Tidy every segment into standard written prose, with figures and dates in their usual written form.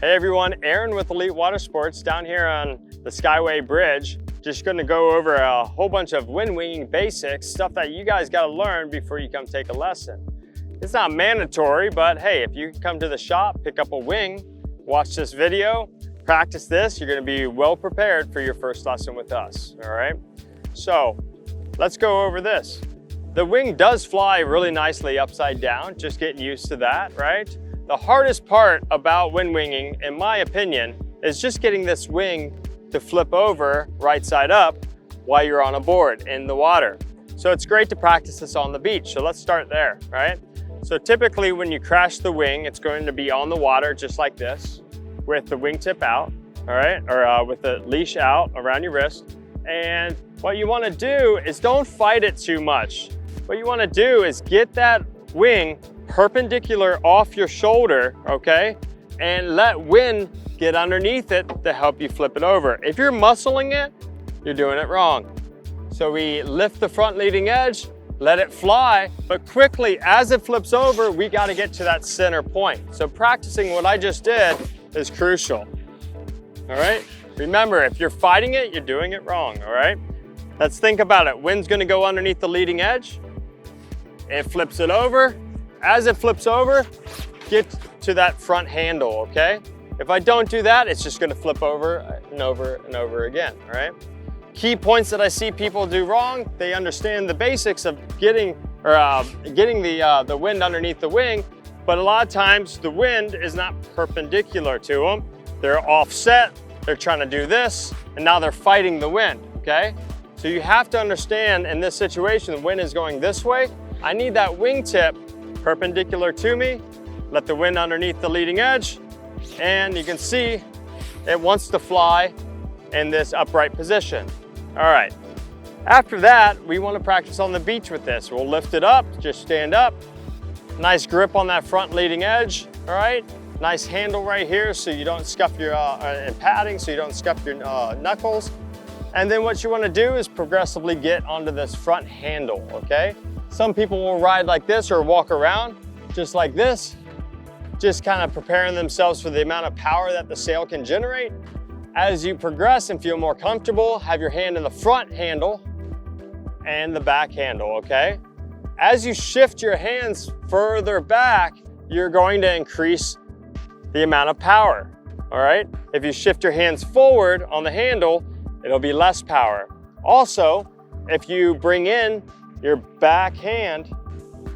Hey everyone, Aaron with Elite Water Sports down here on the Skyway Bridge. Just gonna go over a whole bunch of wind winging basics, stuff that you guys gotta learn before you come take a lesson. It's not mandatory, but hey, if you come to the shop, pick up a wing, watch this video, practice this, you're gonna be well prepared for your first lesson with us, all right? So let's go over this. The wing does fly really nicely upside down, just getting used to that, right? The hardest part about wind winging, in my opinion, is just getting this wing to flip over right side up while you're on a board in the water. So it's great to practice this on the beach. So let's start there, right? So typically when you crash the wing, it's going to be on the water just like this with the wingtip out, all right? Or with the leash out around your wrist. And what you wanna do is don't fight it too much. What you wanna do is get that wing perpendicular off your shoulder, okay? And let wind get underneath it to help you flip it over. If you're muscling it, you're doing it wrong. So we lift the front leading edge, let it fly, but quickly as it flips over, we gotta get to that center point. So practicing what I just did is crucial, all right? Remember, if you're fighting it, you're doing it wrong, all right? Let's think about it. Wind's gonna go underneath the leading edge. It flips it over. As it flips over, get to that front handle, okay? If I don't do that, it's just gonna flip over and over and over again, all right? Key points that I see people do wrong, they understand the basics of getting the wind underneath the wing, but a lot of times the wind is not perpendicular to them. They're offset, they're trying to do this, and now they're fighting the wind, okay? So you have to understand in this situation, the wind is going this way. I need that wingtip perpendicular to me, let the wind underneath the leading edge, and you can see it wants to fly in this upright position. All right, after that, we want to practice on the beach with this. We'll lift it up, just stand up. Nice grip on that front leading edge, all right? Nice handle right here so you don't scuff your, and padding so you don't scuff your knuckles. And then what you want to do is progressively get onto this front handle, okay? Some people will ride like this or walk around just like this, just kind of preparing themselves for the amount of power that the sail can generate. As you progress and feel more comfortable, have your hand in the front handle and the back handle, okay? As you shift your hands further back, you're going to increase the amount of power, all right? If you shift your hands forward on the handle, it'll be less power. Also, if you bring in your back hand,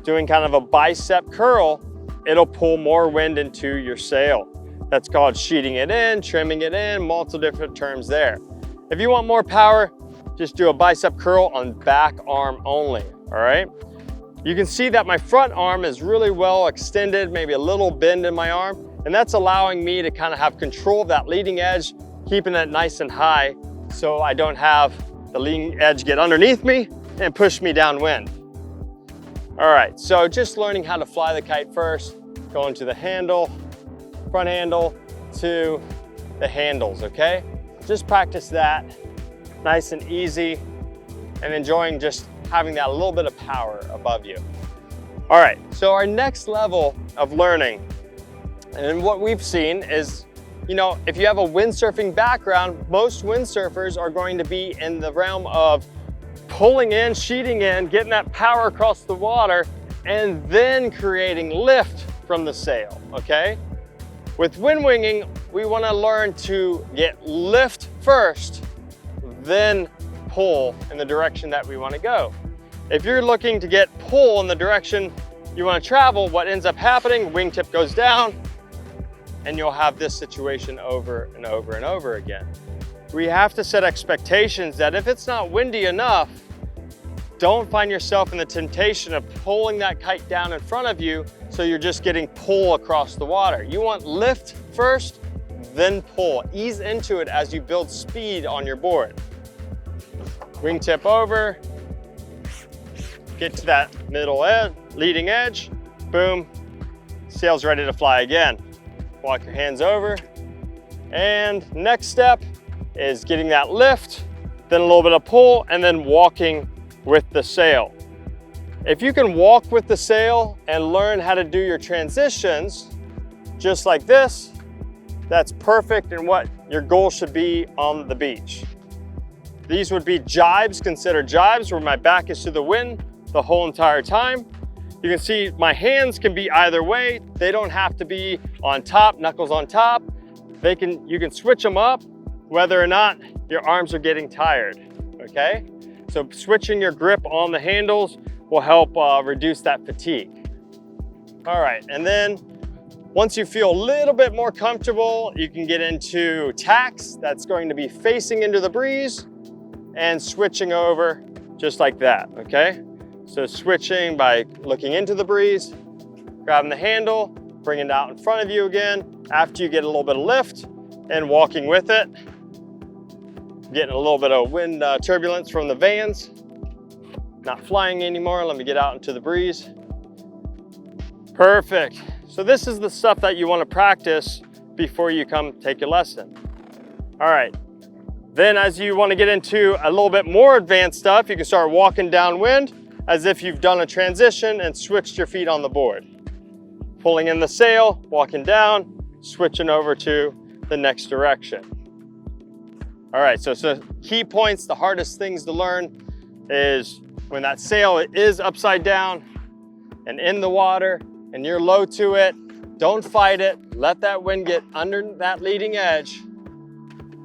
doing kind of a bicep curl, it'll pull more wind into your sail. That's called sheeting it in, trimming it in, multiple different terms there. If you want more power, just do a bicep curl on back arm only, all right? You can see that my front arm is really well extended, maybe a little bend in my arm, and that's allowing me to kind of have control of that leading edge, keeping it nice and high so I don't have the leading edge get underneath me and push me downwind. All right, so just learning how to fly the kite first, going to the handle, front handle to the handles, okay? Just practice that, nice and easy, and enjoying just having that little bit of power above you. All right, so our next level of learning, and what we've seen is, you know, if you have a windsurfing background, most windsurfers are going to be in the realm of pulling in, sheeting in, getting that power across the water, and then creating lift from the sail, okay? With wind winging, we want to learn to get lift first, then pull in the direction that we want to go. If you're looking to get pull in the direction you want to travel, what ends up happening, wingtip goes down, and you'll have this situation over and over and over again. We have to set expectations that if it's not windy enough, don't find yourself in the temptation of pulling that kite down in front of you so you're just getting pull across the water. You want lift first, then pull. Ease into it as you build speed on your board. Wingtip over, get to that middle edge, leading edge, boom, sail's ready to fly again. Walk your hands over, and next step is getting that lift, then a little bit of pull, and then walking with the sail. If you can walk with the sail and learn how to do your transitions just like this, that's perfect and what your goal should be on the beach. These would be jibes, considered jibes, where my back is to the wind the whole entire time. You can see my hands can be either way. They don't have to be on top, knuckles on top. You can switch them up whether or not your arms are getting tired, okay? So switching your grip on the handles will help reduce that fatigue. All right, and then once you feel a little bit more comfortable, you can get into tacks. That's going to be facing into the breeze and switching over just like that, okay? So switching by looking into the breeze, grabbing the handle, bringing it out in front of you again after you get a little bit of lift and walking with it. Getting a little bit of wind turbulence from the vans. Not flying anymore. Let me get out into the breeze. Perfect. So this is the stuff that you want to practice before you come take your lesson. All right. Then as you want to get into a little bit more advanced stuff, you can start walking downwind as if you've done a transition and switched your feet on the board. Pulling in the sail, walking down, switching over to the next direction. All right, so key points, the hardest things to learn is when that sail is upside down and in the water and you're low to it, don't fight it. Let that wind get under that leading edge.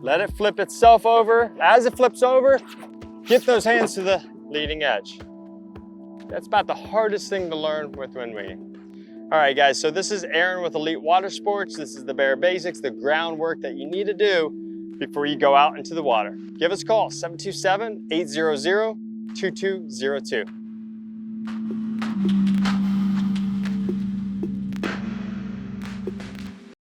Let it flip itself over. As it flips over, get those hands to the leading edge. That's about the hardest thing to learn with wind winging. All right, guys, so this is Aaron with Elite Water Sports. This is the bare basics, the groundwork that you need to do before you go out into the water. Give us a call, 727-800-2202.